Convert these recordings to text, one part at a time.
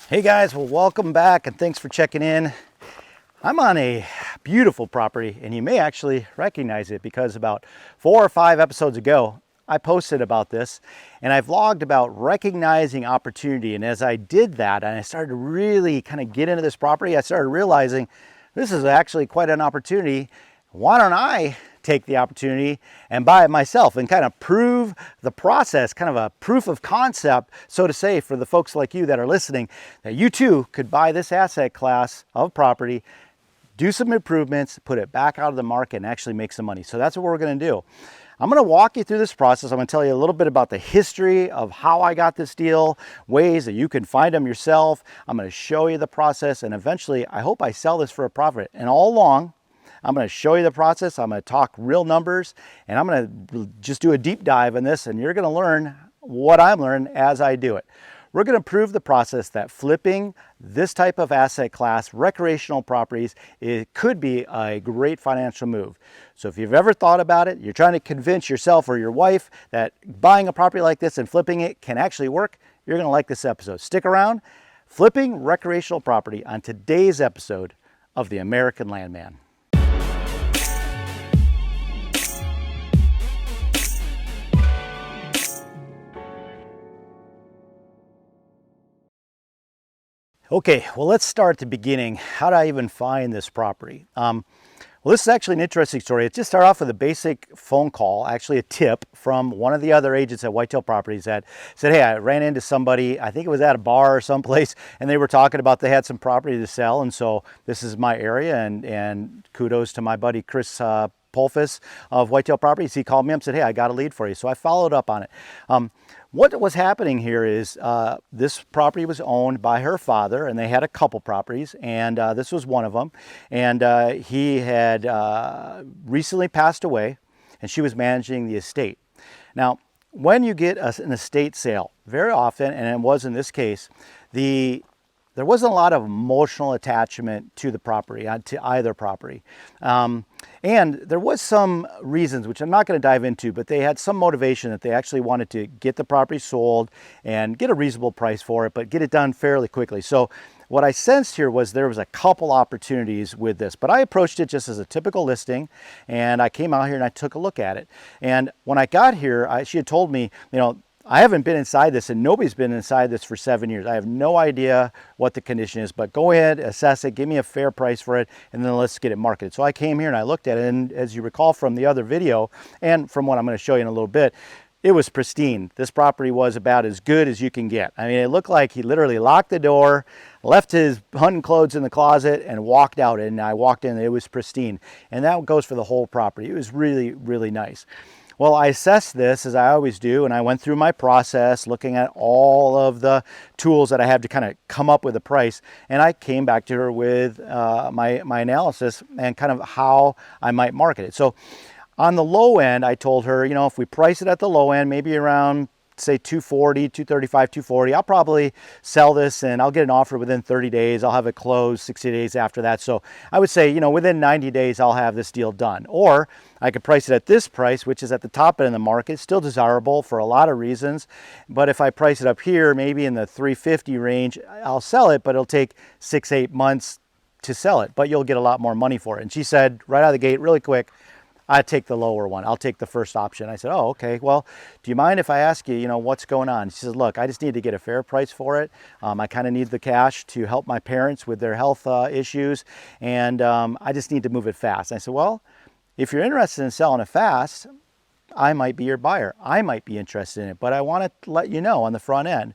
Hey guys, well, welcome back and thanks for checking in. I'm on a beautiful property and you may actually recognize it because about 4 or 5 episodes ago I posted about this and I vlogged about recognizing opportunity. And as I did that and I started to really kind of get into this property, I started realizing this is actually quite an opportunity. Why don't I take the opportunity and buy it myself and kind of prove the process, kind of a proof of concept, so to say, for the folks like you that are listening, that you too could buy this asset class of property, do some improvements, put it back out of the market and actually make some money. So that's what we're going to do. I'm going to walk you through this process. I'm going to tell you a little bit about the history of how I got this deal, ways that you can find them yourself. I'm going to show you the process and eventually I hope I sell this for a profit. And all along, I'm going to show you the process. I'm going to talk real numbers and I'm going to just do a deep dive in this and you're going to learn what I'm learning as I do it. We're going to prove the process that flipping this type of asset class, recreational properties, it could be a great financial move. So if you've ever thought about it, you're trying to convince yourself or your wife that buying a property like this and flipping it can actually work, you're going to like this episode. Stick around. Flipping recreational property on today's episode of The American Landman. Okay, well, let's start at the beginning. How did I even find this property? Well, this is actually an interesting story. It just started off with a basic phone call, actually a tip from one of the other agents at Whitetail Properties that said, hey, I ran into somebody, I think it was at a bar or someplace, and they were talking about they had some property to sell, and so this is my area, and kudos to my buddy Chris Polfus of Whitetail Properties. He called me up and said, hey, I got a lead for you. So I followed up on it. What was happening here is this property was owned by her father, and they had a couple properties, and this was one of them. And he had recently passed away, and she was managing the estate. Now, when you get an estate sale, very often, and it was in this case, there wasn't a lot of emotional attachment to the property, to either property. And there was some reasons, which I'm not going to dive into, but they had some motivation that they actually wanted to get the property sold and get a reasonable price for it, but get it done fairly quickly. So what I sensed here was there was a couple opportunities with this, but I approached it just as a typical listing, and I came out here and I took a look at it. And when I got here, she had told me, you know, I haven't been inside this and nobody's been inside this for 7 years. I have no idea what the condition is, but go ahead, assess it, give me a fair price for it, and then let's get it marketed. So I came here and I looked at it, and as you recall from the other video, and from what I'm going to show you in a little bit, it was pristine. This property was about as good as you can get. I mean, it looked like he literally locked the door, left his hunting clothes in the closet, and walked out. And I walked in, and it was pristine. And that goes for the whole property. It was really, really nice. Well, I assessed this as I always do, and I went through my process looking at all of the tools that I have to kind of come up with a price, and I came back to her with my analysis and kind of how I might market it. So on the low end, I told her, you know, if we price it at the low end, maybe around say 240, 235, 240, I'll probably sell this and I'll get an offer within 30 days. I'll have it closed 60 days after that. So I would say, you know, within 90 days, I'll have this deal done. Or I could price it at this price, which is at the top end of the market, still desirable for a lot of reasons. But if I price it up here, maybe in the 350 range, I'll sell it, but it'll take 6-8 months to sell it, but you'll get a lot more money for it. And she said right out of the gate, really quick, I'd take the lower one. I'll take the first option. I said, oh, okay. Well, do you mind if I ask you, you know, what's going on? She says, look, I just need to get a fair price for it. I kind of need the cash to help my parents with their health issues. And I just need to move it fast. I said, well, if you're interested in selling it fast, I might be your buyer. I might be interested in it, but I want to let you know on the front end,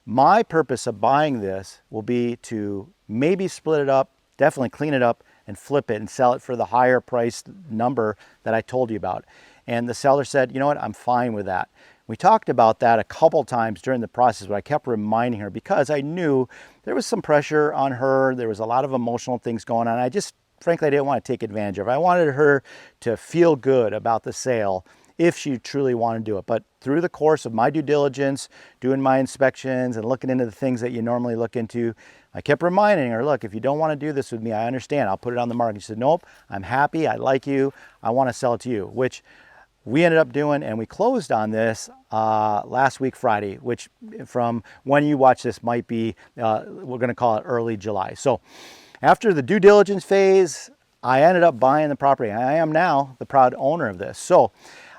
my purpose of buying this will be to maybe split it up, definitely clean it up, and flip it and sell it for the higher price number that I told you about. And the seller said, you know what, I'm fine with that. We talked about that a couple times during the process, but I kept reminding her because I knew there was some pressure on her. There was a lot of emotional things going on. I just, frankly, I didn't want to take advantage of her. I wanted her to feel good about the sale if she truly wanted to do it. But through the course of my due diligence, doing my inspections and looking into the things that you normally look into, I kept reminding her, look, if you don't want to do this with me, I understand. I'll put it on the market. She said, nope, I'm happy. I like you. I want to sell it to you, which we ended up doing, and we closed on this last week Friday, which from when you watch this might be, we're going to call it early July. So after the due diligence phase, I ended up buying the property. I am now the proud owner of this. So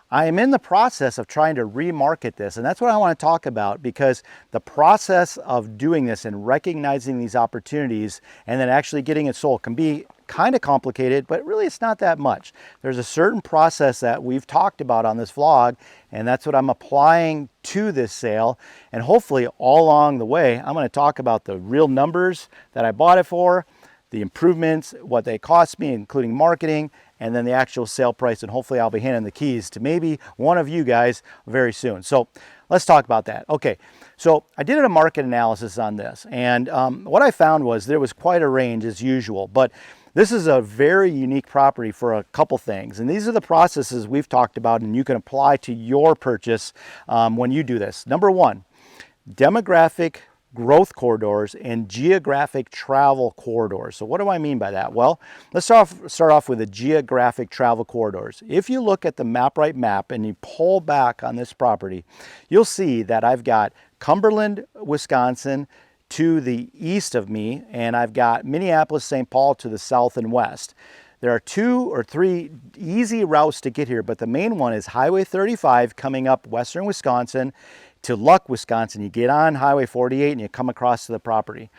I am in the process of trying to remarket this, and that's what I want to talk about, because the process of doing this and recognizing these opportunities and then actually getting it sold can be kind of complicated, but really it's not that much. There's a certain process that we've talked about on this vlog, and that's what I'm applying to this sale. And hopefully all along the way, I'm going to talk about the real numbers that I bought it for, the improvements, what they cost me, including marketing, and then the actual sale price. And hopefully I'll be handing the keys to maybe one of you guys very soon. So let's talk about that. Okay, so I did a market analysis on this, and what I found was there was quite a range as usual, but this is a very unique property for a couple things. And these are the processes we've talked about and you can apply to your purchase when you do this. Number one, demographic growth corridors and geographic travel corridors. So what do I mean by that? Well, let's start off with the geographic travel corridors. If you look at the MapRight map and you pull back on this property, you'll see that I've got Cumberland, Wisconsin to the east of me, and I've got Minneapolis, St. Paul to the south and west. There are 2 or 3 easy routes to get here, but the main one is Highway 35 coming up western Wisconsin to Luck, Wisconsin. You get on Highway 48 and you come across to the property.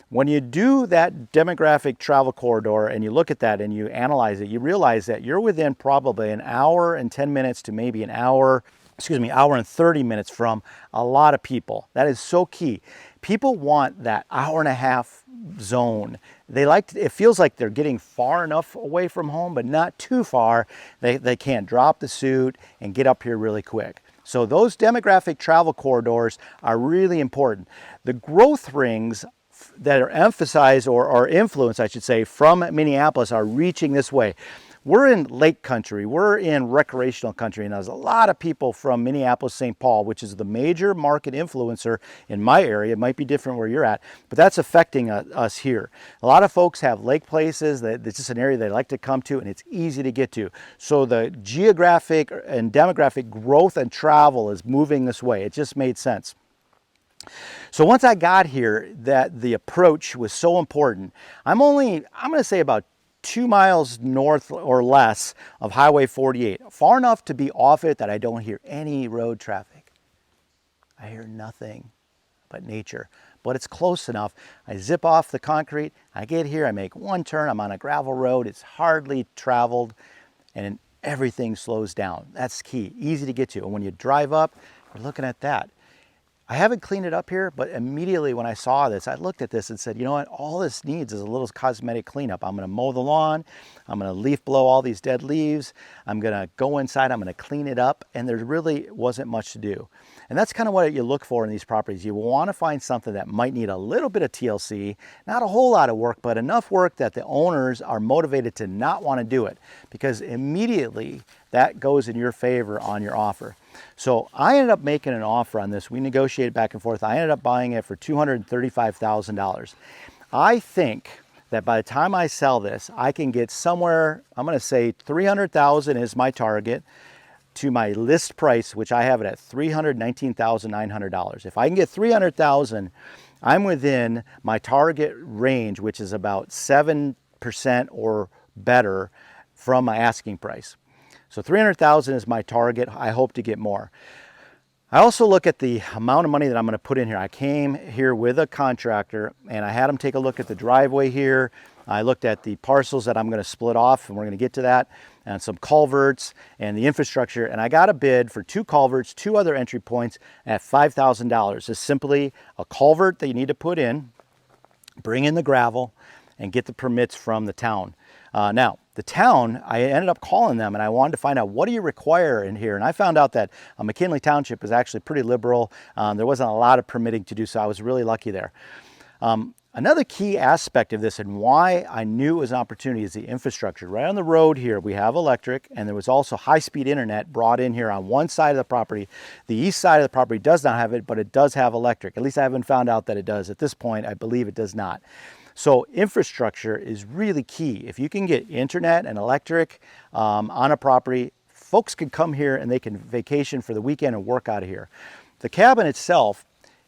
When you do that demographic travel corridor and you look at that and you analyze it, you realize that you're within probably an hour and 10 minutes to maybe an hour and 30 minutes from a lot of people. That is so key. People want that hour and a half zone. They like it feels like they're getting far enough away from home, but not too far. They can't drop the suit and get up here really quick. So those demographic travel corridors are really important. The growth rings that are emphasized or influenced, I should say, from Minneapolis are reaching this way. We're in lake country, we're in recreational country, and there's a lot of people from Minneapolis, St. Paul, which is the major market influencer in my area. It might be different where you're at, but that's affecting us here. A lot of folks have lake places, it's just an area they like to come to, and it's easy to get to. So the geographic and demographic growth and travel is moving this way. It just made sense. So once I got here, that the approach was so important. I'm going to say about 2 miles north or less of Highway 48, far enough to be off it that I don't hear any road traffic. I hear nothing but nature, but it's close enough. I zip off the concrete, I get here, I make one turn, I'm on a gravel road, it's hardly traveled, and everything slows down. That's key, easy to get to. And when you drive up, you're looking at that. I haven't cleaned it up here, but immediately when I saw this, I looked at this and said, you know what, all this needs is a little cosmetic cleanup. I'm going to mow the lawn, I'm going to leaf blow all these dead leaves, I'm going to go inside, I'm going to clean it up, and there really wasn't much to do. And that's kind of what you look for in these properties. You want to find something that might need a little bit of TLC, not a whole lot of work, but enough work that the owners are motivated to not want to do it, because immediately that goes in your favor on your offer. So I ended up making an offer on this. We negotiated back and forth. I ended up buying it for $235,000. I think that by the time I sell this, I can get somewhere, I'm going to say $300,000 is my target to my list price, which I have it at $319,900. If I can get $300,000, I'm within my target range, which is about 7% or better from my asking price. So $300,000 is my target. I hope to get more. I also look at the amount of money that I'm going to put in here. I came here with a contractor and I had him take a look at the driveway here. I looked at the parcels that I'm going to split off, and we're going to get to that, and some culverts and the infrastructure. And I got a bid for 2 culverts, 2 other entry points at $5,000. It's simply a culvert that you need to put in, bring in the gravel, and get the permits from the town. Now, the town, I ended up calling them and I wanted to find out, what do you require in here? And I found out that McKinley Township is actually pretty liberal. There wasn't a lot of permitting to do, so I was really lucky there. Another key aspect of this and why I knew it was an opportunity is the infrastructure. Right on the road here, we have electric, and there was also high-speed internet brought in here on one side of the property. The east side of the property does not have it, but it does have electric. At least I haven't found out that it does. At this point, I believe it does not. So infrastructure is really key. If you can get internet and electric on a property, folks can come here and they can vacation for the weekend and work out of here. The cabin itself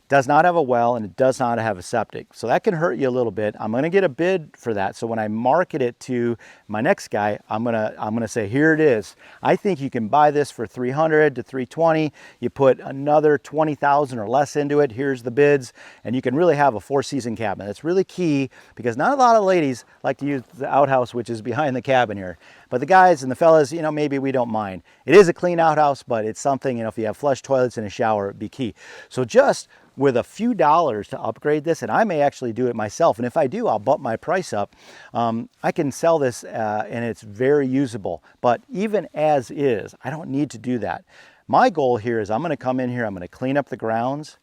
does not have a well and it does not have a septic. So that can hurt you a little bit. I'm gonna get a bid for that. So when I market it to my next guy, I'm gonna say, here it is. I think you can buy this for 300 to 320. You put another 20,000 or less into it. Here's the bids. And you can really have a 4-season cabin. That's really key because not a lot of ladies like to use the outhouse, which is behind the cabin here. But the guys and the fellas, you know, maybe we don't mind. It is a clean outhouse, but it's something, you know, if you have flush toilets and a shower, it'd be key. So just with a few dollars to upgrade this, and I may actually do it myself, and if I do, I'll bump my price up. I can sell this and it's very usable, but even as is, I don't need to do that. My goal here is I'm gonna come in here, I'm gonna clean up the grounds,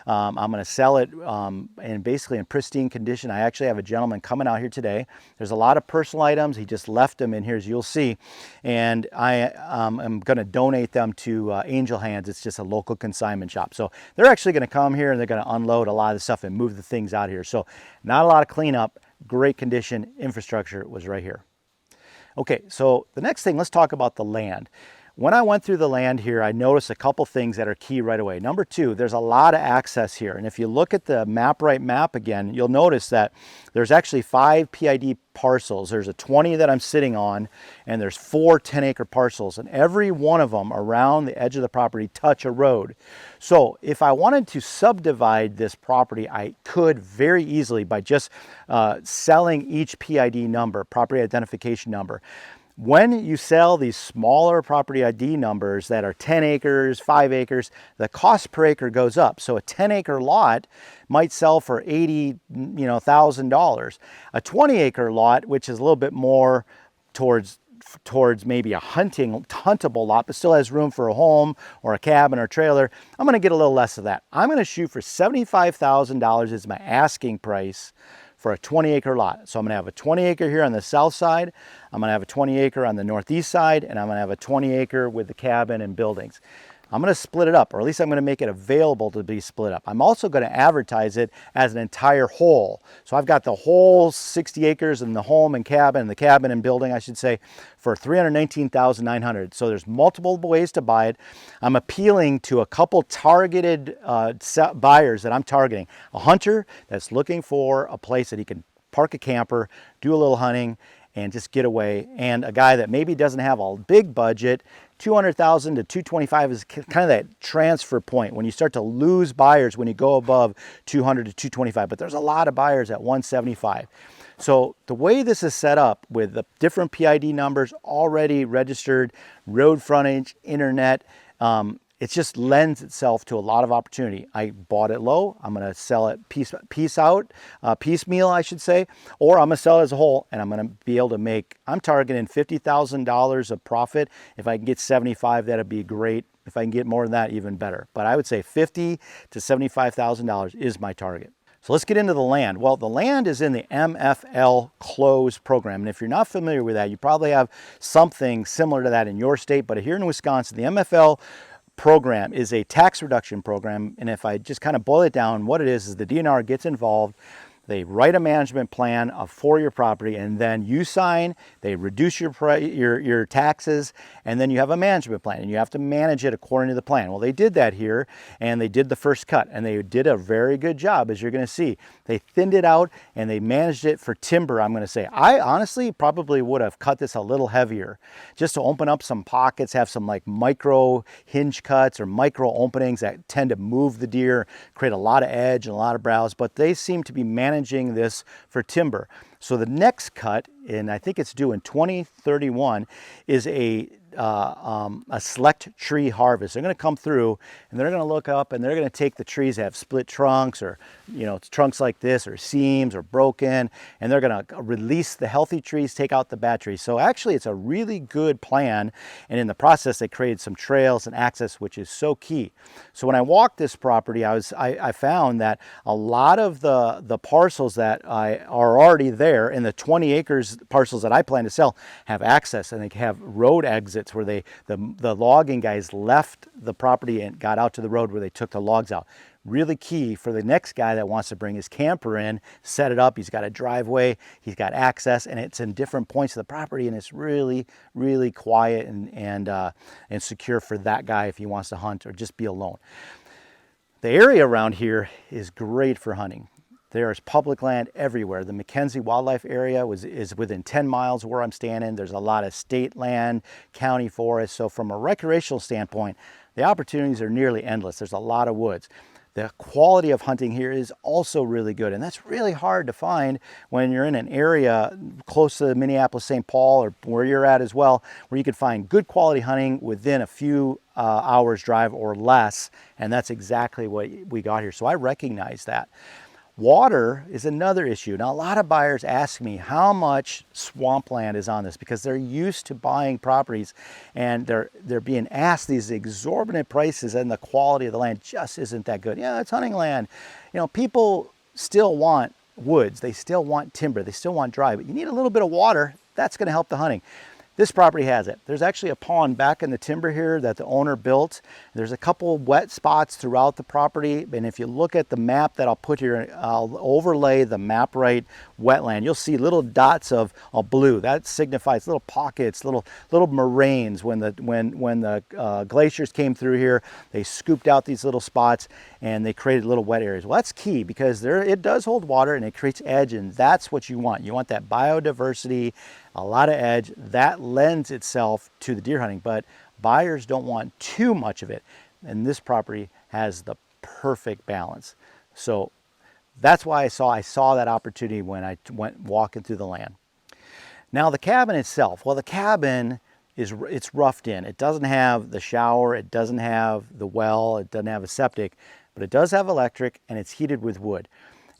I'm going to sell it and basically in pristine condition. I actually have a gentleman coming out here today. There's a lot of personal items. He just left them in here, as you'll see. And I am going to donate them to Angel Hands. It's just a local consignment shop. So they're actually going to come here and they're going to unload a lot of the stuff and move the things out here. So not a lot of cleanup, great condition, infrastructure was right here. Okay, so the next thing, let's talk about the land. When I went through the land here, I noticed a couple things that are key right away. Number two, there's a lot of access here. And if you look at the MapRight map again, you'll notice that there's actually 5 PID parcels. There's a 20 that I'm sitting on, and there's 4 10-acre parcels. And every one of them around the edge of the property touch a road. So if I wanted to subdivide this property, I could very easily by just selling each PID number, property identification number. When you sell these smaller property ID numbers that are 10 acres, 5 acres, the cost per acre goes up. So a 10-acre lot might sell for $80,000. A 20-acre lot, which is a little bit more towards maybe a huntable lot, but still has room for a home or a cabin or trailer, I'm going to get a little less of that. I'm going to shoot for $75,000 as my asking price for a 20-acre lot. So I'm gonna have a 20-acre here on the south side, I'm gonna have a 20-acre on the northeast side, and I'm gonna have a 20-acre with the cabin and buildings. I'm gonna split it up, or at least I'm gonna make it available to be split up. I'm also gonna advertise it as an entire whole. So I've got the whole 60 acres and the home and the cabin and building, I should say, for $319,900. So there's multiple ways to buy it. I'm appealing to a couple targeted buyers that I'm targeting. A hunter that's looking for a place that he can park a camper, do a little hunting, and just get away. And a guy that maybe doesn't have a big budget, 200,000 to 225 is kind of that transfer point when you start to lose buyers when you go above 200 to 225, but there's a lot of buyers at 175. So the way this is set up with the different PID numbers already registered, road frontage, internet, it just lends itself to a lot of opportunity. I bought it low, I'm gonna sell it piecemeal, I should say, or I'm gonna sell it as a whole, and I'm gonna be able to make, I'm targeting $50,000 of profit. If I can get 75, that'd be great. If I can get more than that, even better. But I would say $50,000 to $75,000 is my target. So let's get into the land. Well, the land is in the MFL Close program. And if you're not familiar with that, you probably have something similar to that in your state. But here in Wisconsin, the MFL program is a tax reduction program. And if I just kind of boil it down, what it is the DNR gets involved. They write a management plan for your property, and then you sign, they reduce your taxes, and then you have a management plan, and you have to manage it according to the plan. Well, they did that here, and they did the first cut, and they did a very good job, as you're gonna see. They thinned it out, and they managed it for timber, I'm gonna say. I honestly probably would have cut this a little heavier, just to open up some pockets, have some like micro hinge cuts or micro openings that tend to move the deer, create a lot of edge and a lot of browse, but they seem to be managing this for timber. So the next cut, and I think it's due in 2031, is a select tree harvest. They're going to come through and they're going to look up and they're going to take the trees that have split trunks or, you know, trunks like this or seams or broken, and they're going to release the healthy trees, take out the bad trees. So actually it's a really good plan, and in the process they created some trails and access, which is so key. So when I walked this property, I found that a lot of the parcels that are already there in the 20 acres parcels that I plan to sell have access, and they have road exits where the logging guys left the property and got out to the road where they took the logs out. really key for the next guy that wants to bring his camper in, set it up. He's got a driveway, he's got access, and it's in different points of the property, and it's really, really quiet and secure for that guy if he wants to hunt or just be alone. The area around here is great for hunting. There is public land everywhere. The McKenzie Wildlife Area is within 10 miles of where I'm standing. There's a lot of state land, county forest. So from a recreational standpoint, the opportunities are nearly endless. There's a lot of woods. The quality of hunting here is also really good, and that's really hard to find when you're in an area close to Minneapolis, St. Paul, or where you're at as well, where you could find good quality hunting within a few hours drive or less, and that's exactly what we got here. So I recognize that. Water is another issue. Now, a lot of buyers ask me how much swampland is on this because they're used to buying properties and they're being asked these exorbitant prices and the quality of the land just isn't that good. Yeah, it's hunting land. You know, people still want woods. They still want timber. They still want dry, but you need a little bit of water. That's going to help the hunting. This property has it. There's actually a pond back in the timber here that the owner built. There's a couple wet spots throughout the property. And if you look at the map that I'll put here, I'll overlay the MapRite wetland. You'll see little dots of blue. That signifies little pockets, little moraines. When the glaciers came through here, they scooped out these little spots and they created little wet areas. Well, that's key because it does hold water and it creates edge, and that's what you want. You want that biodiversity, a lot of edge. That lends itself to the deer hunting, but buyers don't want too much of it. And this property has the perfect balance. So that's why I saw that opportunity when I went walking through the land. Now the cabin itself, well, the cabin it's roughed in. It doesn't have the shower, it doesn't have the well, it doesn't have a septic, but it does have electric and it's heated with wood.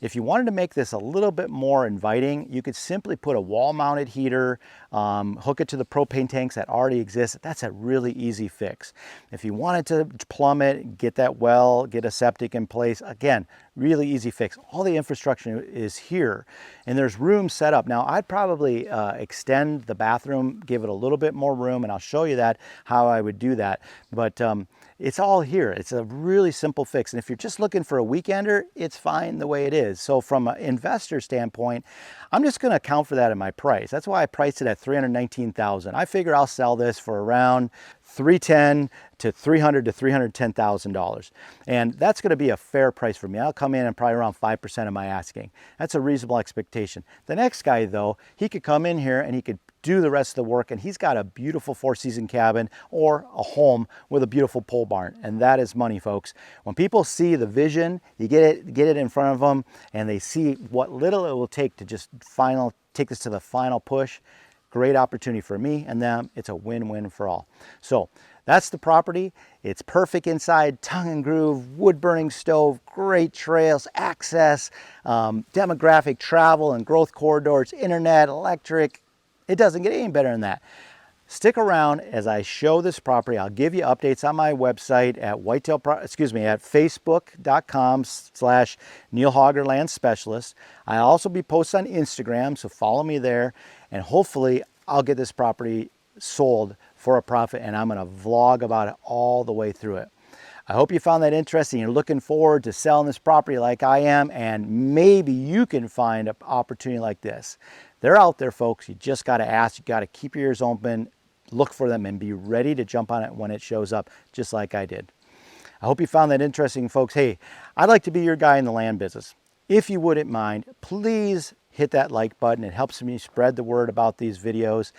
If you wanted to make this a little bit more inviting, you could simply put a wall-mounted heater, hook it to the propane tanks that already exist. That's a really easy fix. If you wanted to plumb it, get that well, get a septic in place, again, really easy fix. All the infrastructure is here and there's room set up. Now, I'd probably extend the bathroom, give it a little bit more room, and I'll show you that, how I would do that. But it's all here. It's a really simple fix. And if you're just looking for a weekender, it's fine the way it is. So from an investor standpoint, I'm just going to account for that in my price. That's why I priced it at $319,000. I figure I'll sell this for around $310,000 to $300,000 to $310,000. And that's going to be a fair price for me. I'll come in and probably around 5% of my asking. That's a reasonable expectation. The next guy though, he could come in here and he could do the rest of the work, and he's got a beautiful 4-season cabin or a home with a beautiful pole barn, and that is money, folks. When people see the vision, you get it in front of them, and they see what little it will take to just take this to the final push. Great opportunity for me and them. It's a win-win for all. So that's the property. It's perfect inside, tongue and groove, wood burning stove, great trails, access, demographic travel and growth corridors, internet, electric. It doesn't get any better than that. Stick around as I show this property. I'll give you updates on my website at at facebook.com/Neil Hauger Land Specialist. I'll also be posted on Instagram, so follow me there, and hopefully I'll get this property sold for a profit, and I'm going to vlog about it all the way through it. I hope you found that interesting. You're looking forward to selling this property like I am, and maybe you can find an opportunity like this. They're out there, folks. You just got to ask. You got to keep your ears open, look for them, and be ready to jump on it when it shows up, just like I did. I hope you found that interesting, folks. Hey, I'd like to be your guy in the land business. If you wouldn't mind, please hit that like button. It helps me spread the word about these videos.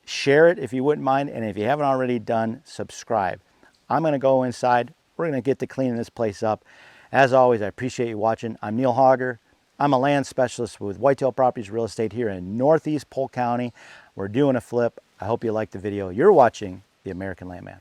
Share it if you wouldn't mind, and if you haven't already done, subscribe. I'm going to go inside. We're going to get to cleaning this place up. As always, I appreciate you watching. I'm Neil Hauger. I'm a land specialist with Whitetail Properties Real Estate here in Northeast Polk County. We're doing a flip. I hope you liked the video. You're watching The American Landman.